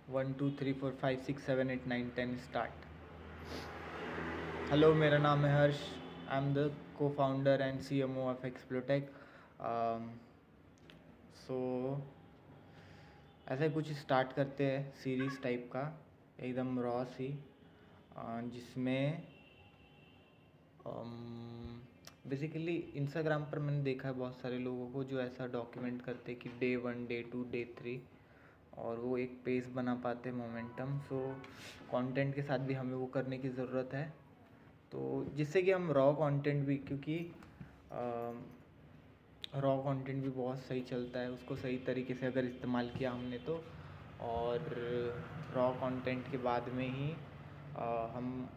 1 2 3 4 5 6 7 8 9 10 start. Hello, मेरा नाम है हर्ष। आई एम द को फाउंडर एंड CMO ऑफ एक्सप्लोटेक। सो ऐसा कुछ स्टार्ट करते हैं सीरीज़ टाइप का, एकदम रॉ सी, जिसमें बेसिकली इंस्टाग्राम पर मैंने देखा है बहुत सारे लोगों को जो ऐसा डॉक्यूमेंट करते हैं कि डे 1 डे 2 डे 3, और वो एक पेज बना पाते हैं मोमेंटम। सो कंटेंट के साथ भी हमें वो करने की ज़रूरत है, तो जिससे कि हम रॉ कंटेंट भी, क्योंकि रॉ कंटेंट भी बहुत सही चलता है उसको सही तरीके से अगर इस्तेमाल किया हमने तो। और रॉ कंटेंट के बाद में ही हम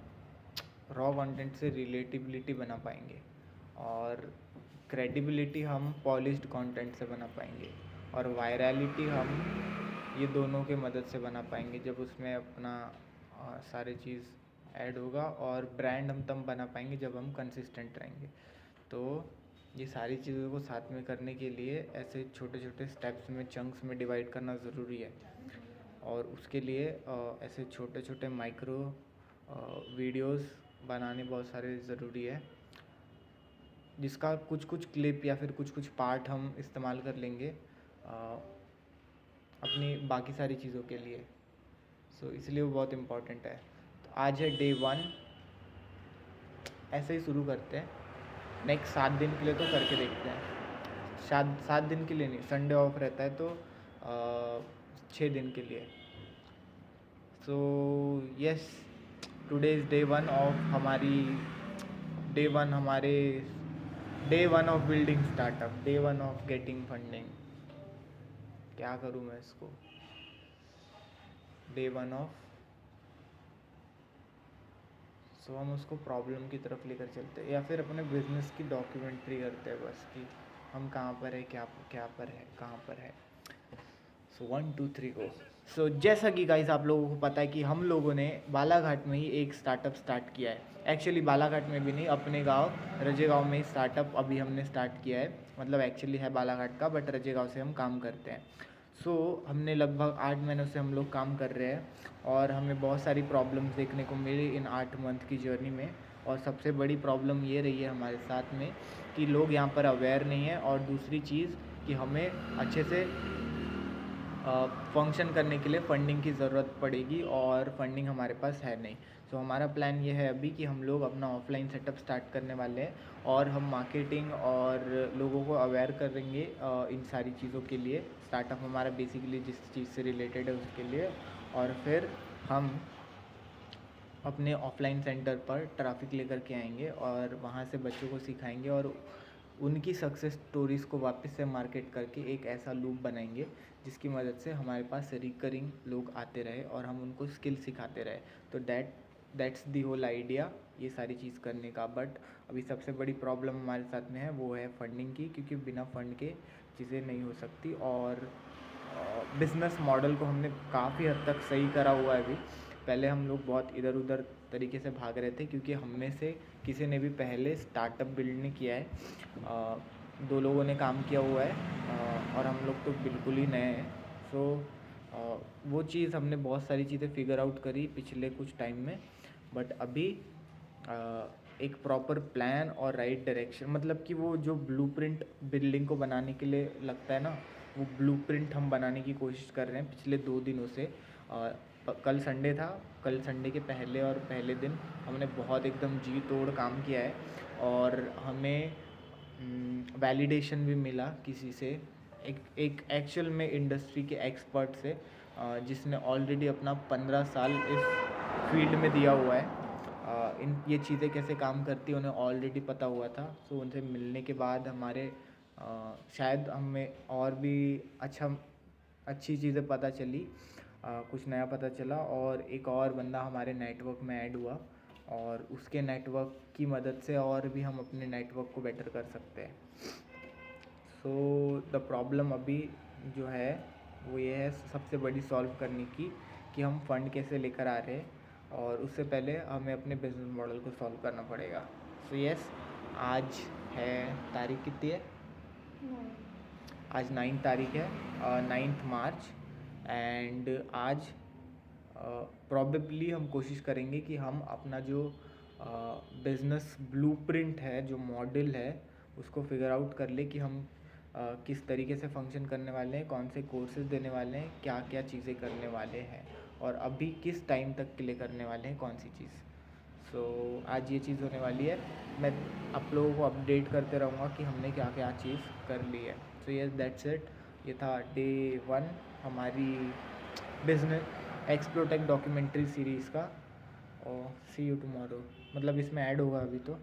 रॉ कंटेंट से रिलेटिबिलिटी बना पाएंगे, और क्रेडिबिलिटी हम पॉलिश्ड कंटेंट से बना पाएंगे, और वायरलिटी हम ये दोनों के मदद से बना पाएंगे जब उसमें अपना सारे चीज़ ऐड होगा। और ब्रांड हम तब बना पाएंगे जब हम कंसिस्टेंट रहेंगे। तो ये सारी चीज़ों को साथ में करने के लिए ऐसे छोटे छोटे स्टेप्स में, चंक्स में डिवाइड करना ज़रूरी है। और उसके लिए ऐसे छोटे छोटे माइक्रो वीडियोस बनाने बहुत सारे ज़रूरी है, जिसका कुछ कुछ क्लिप या फिर कुछ कुछ पार्ट हम इस्तेमाल कर लेंगे अपनी बाकी सारी चीज़ों के लिए। सो इसलिए वो बहुत इम्पॉर्टेंट है। तो आज है डे 1, ऐसे ही शुरू करते हैं। नेक्स्ट 7 दिन के लिए तो करके देखते हैं। 7 दिन के लिए नहीं, संडे ऑफ रहता है तो 6 दिन के लिए। So yes, today is day 1 of हमारी डे 1 हमारे day 1 of building startup, day 1 of getting funding. क्या करूँ मैं इसको, डे 1 ऑफ। सो हम उसको प्रॉब्लम की तरफ लेकर चलते हैं, या फिर अपने बिजनेस की डॉक्यूमेंट्री करते हैं बस, कि हम कहाँ पर है, क्या क्या पर है, कहाँ पर है। सो 1 2 3 गो। सो जैसा कि गाइस आप लोगों को पता है कि हम लोगों ने बालाघाट में ही एक स्टार्टअप स्टार्ट किया है। एक्चुअली बालाघाट में भी नहीं, अपने गांव रजे गांव में ही स्टार्टअप अभी हमने स्टार्ट किया है। मतलब एक्चुअली है बालाघाट का, बट रजे गांव से हम काम करते हैं। सो हमने लगभग 8 महीनों से हम लोग काम कर रहे हैं, और हमें बहुत सारी प्रॉब्लम्स देखने को मिली इन 8 मंथ की जर्नी में। और सबसे बड़ी प्रॉब्लम ये रही है हमारे साथ में कि लोग यहाँ पर अवेयर नहीं है, और दूसरी चीज़ कि हमें अच्छे से फंक्शन करने के लिए फ़ंडिंग की ज़रूरत पड़ेगी, और फंडिंग हमारे पास है नहीं। तो हमारा प्लान ये है अभी कि हम लोग अपना ऑफलाइन सेटअप स्टार्ट करने वाले हैं, और हम मार्केटिंग और लोगों को अवेयर करेंगे इन सारी चीज़ों के लिए। स्टार्टअप हमारा बेसिकली जिस चीज़ से रिलेटेड है उसके लिए। और फिर हम अपने ऑफलाइन सेंटर पर ट्रैफिक लेकर के आएंगे, और वहाँ से बच्चों को सिखाएंगे, और उनकी सक्सेस स्टोरीज़ को वापस से मार्केट करके एक ऐसा लूप बनाएंगे जिसकी मदद से हमारे पास रिकरिंग लोग आते रहे और हम उनको स्किल सिखाते रहे। तो दैट्स दी होल आइडिया ये सारी चीज़ करने का। बट अभी सबसे बड़ी प्रॉब्लम हमारे साथ में है वो है फंडिंग की, क्योंकि बिना फंड के चीज़ें नहीं हो सकती। और बिज़नेस मॉडल को हमने काफ़ी हद तक सही करा हुआ है अभी। पहले हम लोग बहुत इधर उधर तरीके से भाग रहे थे, क्योंकि हम में से किसी ने भी पहले स्टार्टअप बिल्ड नहीं किया है। 2 लोगों ने काम किया हुआ है, और हम लोग तो बिल्कुल ही नए हैं। सो वो चीज़ हमने बहुत सारी चीज़ें फिगर आउट करी पिछले कुछ टाइम में। बट अभी एक प्रॉपर प्लान और राइट डायरेक्शन, मतलब कि वो जो ब्लूप्रिंट बिल्डिंग को बनाने के लिए लगता है ना, वो ब्लूप्रिंट हम बनाने की कोशिश कर रहे हैं पिछले 2 दिनों से। कल संडे था, कल संडे के पहले दिन हमने बहुत एकदम जी तोड़ काम किया है, और हमें वैलिडेशन भी मिला किसी से, एक एक्चुअल में इंडस्ट्री के एक्सपर्ट से, जिसने ऑलरेडी अपना 15 साल इस फील्ड में दिया हुआ है। इन ये चीज़ें कैसे काम करती है उन्हें ऑलरेडी पता हुआ था। सो उनसे मिलने के बाद हमारे शायद हमें और भी अच्छी चीज़ें पता चली, कुछ नया पता चला, और एक और बंदा हमारे नेटवर्क में ऐड हुआ, और उसके नेटवर्क की मदद से और भी हम अपने नेटवर्क को बेटर कर सकते हैं। सो द प्रॉब्लम अभी जो है वो ये है सबसे बड़ी सॉल्व करने की, कि हम फंड कैसे लेकर आ रहे हैं, और उससे पहले हमें अपने बिजनेस मॉडल को सॉल्व करना पड़ेगा। सो यस, आज है तारीख कितनी है, आज 9 तारीख है, 9 मार्च। एंड आज प्रॉबेबली हम कोशिश करेंगे कि हम अपना जो बिज़नेस ब्लूप्रिंट है, जो मॉडल है, उसको फिगर आउट कर ले कि हम किस तरीके से फंक्शन करने वाले हैं, कौन से कोर्सेज देने वाले हैं, क्या क्या चीज़ें करने वाले हैं और अभी किस टाइम तक के लिए करने वाले हैं कौन सी चीज़। सो आज ये चीज़ होने वाली है। मैं आप लोगों को अपडेट करते रहूँगा कि हमने क्या क्या चीज़ कर ली है। So yes, that's it. ये था डे 1 हमारी बिजनेस एक्सप्लोटेक डॉक्यूमेंट्री सीरीज़ का। और सी यू टुमारो, मतलब इसमें ऐड होगा अभी तो।